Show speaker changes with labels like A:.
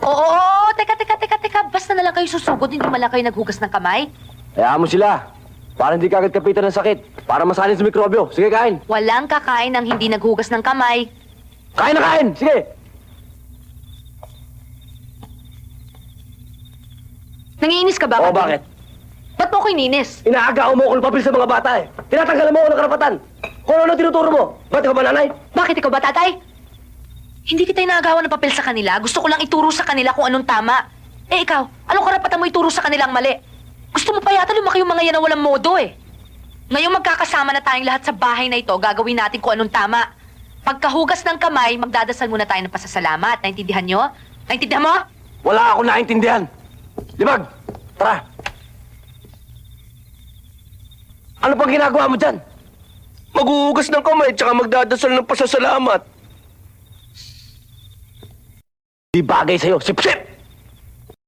A: Oo, teka. Basta na lang kayo susugod, hindi man lang kayo naghugas ng kamay.
B: Hayaan mo sila. Para hindi kagad kapitan ng sakit. Para masalin sa mikrobyo. Sige, kain.
A: Walang kakain ng hindi naghugas ng kamay.
B: Kain na kain! Sige!
A: Nangiinis ka ba?
B: Oo, bakit?
A: Ba't mo ko ininis?
B: Inaagaw mo ako ng papel sa mga bata eh. Tinatanggalan mo ako ng karapatan. Kung ano tinuturo mo. Ba't ikaw ba nanay?
A: Bakit ikaw ba, tatay? Hindi kita inaagawan ng papel sa kanila. Gusto ko lang ituro sa kanila kung anong tama. Eh ikaw, anong karapatan mo ituro sa kanilang mali? Gusto mo pa yata lumaki yung mga yan na walang modo eh. Ngayong magkakasama na tayong lahat sa bahay na ito, gagawin natin kung anong tama. Pagkahugas ng kamay, magdadasal muna tayo ng pasasalamat. Naintindihan nyo? Naintindihan mo?
B: Wala akong naintindihan. Libag! Tara! Ano pang ginagawa mo dyan?
C: Maghuhugas ng kamay tsaka magdadasal ng pasasalamat.
B: Di bagay sa'yo. Sip-sip!